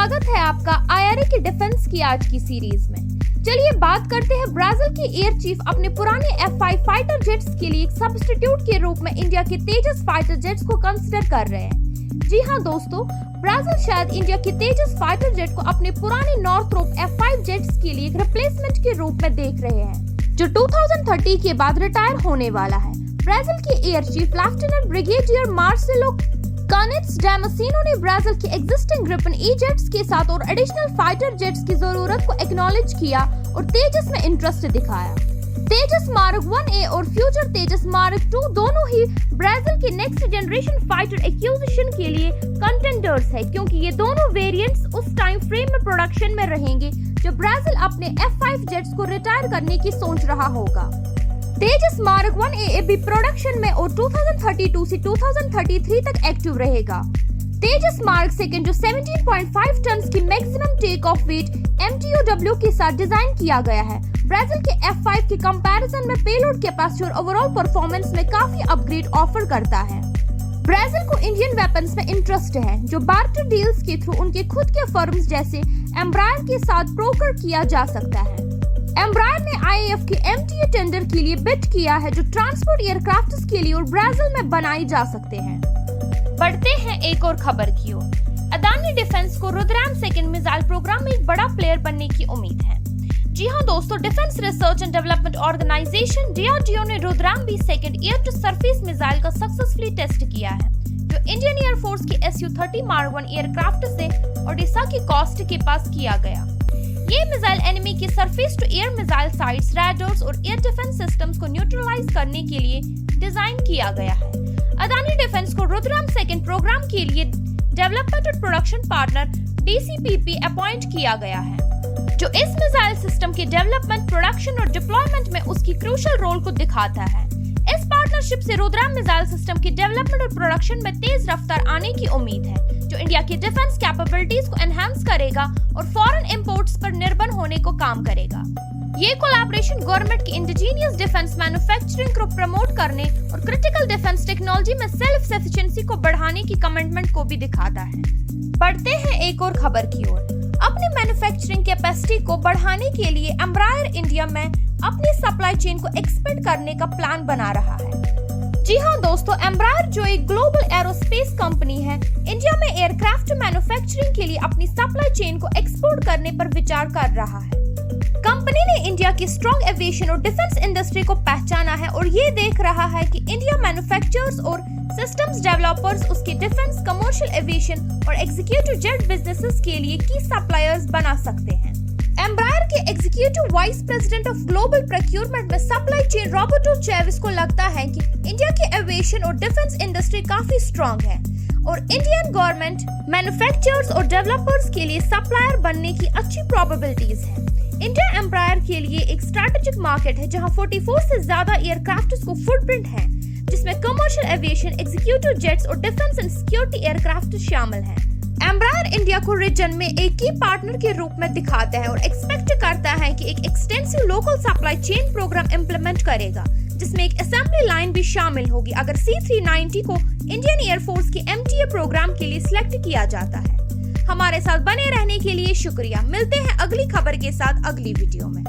स्वागत है आपका आईआरए की डिफेंस की आज की सीरीज में। चलिए बात करते हैं ब्राजील के एयर चीफ अपने पुराने F5 फाइटर जेट्स के लिए एक सब्स्टिट्यूट के रूप में इंडिया के तेजस फाइटर जेट्स को कंसिडर कर रहे हैं। जी हाँ दोस्तों, ब्राजील शायद इंडिया के तेजस फाइटर जेट को अपने पुराने नॉर्थरोप F5 जेट्स के लिए एक रिप्लेसमेंट के रूप में देख रहे हैं, जो 2030 के बाद रिटायर होने वाला है। ब्राजील के air chief lieutenant brigadier Marcelo Kanitz Damasceno ने ब्राजील के एग्जिस्टिंग ग्रिफिन ई जेट्स के साथ और एडिशनल फाइटर जेट्स की जरूरत को एक्नॉलेज किया और तेजस में इंटरेस्ट दिखाया। तेजस मार्क 1A और फ्यूचर तेजस मार्क 2 दोनों ही ब्राजील के नेक्स्ट जनरेशन फाइटर एक्विजिशन के लिए कंटेंडर्स है, क्योंकि ये दोनों वेरिएंट्स उस टाइम फ्रेम में प्रोडक्शन में रहेंगे जो ब्राजील अपने F5 जेट्स को रिटायर करने की सोच रहा होगा। तेजस मार्क 1A भी प्रोडक्शन में और 2032 से 2033 तक एक्टिव रहेगा। तेजस मार्क 2 जो 17.5 टन की maximum take off weight MTOW के साथ डिजाइन किया गया है, ब्राजील के F5 के कंपैरिजन में पेलोड कैपेसिटी और ओवरऑल परफॉर्मेंस में काफी अपग्रेड ऑफर करता है। ब्राजील को इंडियन वेपन्स में इंटरेस्ट है, जो बार्टर डील्स के थ्रू उनके खुद के फर्म्स जैसे एम्ब्रायर के साथ प्रोकर किया जा सकता है। एम्ब्रायर ने IAF के MTA टेंडर के लिए बिड किया है, जो ट्रांसपोर्ट एयरक्राफ्ट्स के लिए और ब्राजील में बनाई जा सकते हैं। बढ़ते हैं एक और खबर की ओर। अदानी डिफेंस को रुद्रम सेकंड मिसाइल प्रोग्राम में एक बड़ा प्लेयर बनने की उम्मीद है। जी हाँ दोस्तों, defence research and development organisation DRDO ने Rudram B2 air to surface missile का सक्सेसफुली टेस्ट किया है, जो इंडियन एयरफोर्स की Su-30 Mark 1 एयरक्राफ्ट से ओडिशा की कोस्ट के पास किया गया। ये मिसाइल एनिमी के surface to air missile sites, radars और एयर डिफेंस सिस्टम्स को न्यूट्रलाइज करने के लिए डिजाइन किया गया है। अदानी डिफेंस को रुद्रम सेकंड प्रोग्राम के लिए डेवलपमेंट और प्रोडक्शन पार्टनर DCPP अपॉइंट किया गया है, जो इस मिसाइल सिस्टम के डेवलपमेंट, प्रोडक्शन और डिप्लॉयमेंट में उसकी क्रूशियल रोल को दिखाता है। इस पार्टनरशिप से रुद्रम मिसाइल सिस्टम की डेवलपमेंट और प्रोडक्शन में तेज रफ्तार आने की उम्मीद है, जो इंडिया की डिफेंस कैपेबिलिटीज को एनहांस करेगा और फॉरेन इंपोर्ट्स पर निर्भर होने को काम करेगा। ये कोलैबोरेशन गवर्नमेंट की इंडिजीनियस डिफेंस मैन्युफैक्चरिंग को प्रमोट करने और क्रिटिकल डिफेंस टेक्नोलॉजी में सेल्फ सफिशिएंसी को बढ़ाने की कमिटमेंट को भी दिखाता है। बढ़ते हैं एक और खबर की ओर। अपनी मैन्युफैक्चरिंग कैपेसिटी को बढ़ाने के लिए एम्ब्रायर इंडिया में अपनी सप्लाई चेन को एक्सपेंड करने का प्लान बना रहा है। जी हाँ दोस्तों, एम्ब्रायर जो एक ग्लोबल एरोस्पेस कंपनी है, इंडिया में एयरक्राफ्ट मैन्युफैक्चरिंग के लिए अपनी सप्लाई चेन को एक्सपोर्ट करने पर विचार कर रहा है। कंपनी ने इंडिया की स्ट्रॉन्ग एविएशन और डिफेंस इंडस्ट्री को पहचाना है और ये देख रहा है कि इंडिया मैन्युफैक्चरर्स और सिस्टम्स डेवलपर्स उसके डिफेंस, कमर्शियल एविएशन और एग्जीक्यूटिव जेट बिजनेसेस के लिए की सप्लायर्स बना सकते हैं। एम्ब्रायर के executive vice president of global procurement में सप्लाई चेन रॉबर्टो चेविस को लगता है कि इंडिया की एविएशन और डिफेंस इंडस्ट्री काफी स्ट्रॉन्ग है और इंडियन गवर्नमेंट मैन्युफैक्चरर्स और डेवलपर्स के लिए सप्लायर बनने की अच्छी प्रोबेबिलिटीज है। इंडिया एम्ब्रायर के लिए एक स्ट्रैटेजिक मार्केट है, जहां 44 से ज्यादा एयरक्राफ्ट्स को फुटप्रिंट है, जिसमें कमर्शियल एविएशन, एग्जीक्यूटिव जेट्स और डिफेंस एंड सिक्योरिटी एयरक्राफ्ट शामिल हैं। एम्ब्रायर इंडिया को रीजन में एक की पार्टनर के रूप में दिखाता है और एक्सपेक्ट करता है कि एक extensive local supply chain programme implement करेगा, जिसमें एक असेंबली लाइन भी शामिल होगी अगर C390 को इंडियन एयरफोर्स के MTA प्रोग्राम के लिए सिलेक्ट किया जाता है। हमारे साथ बने रहने के लिए शुक्रिया। मिलते हैं अगली खबर के साथ अगली वीडियो में।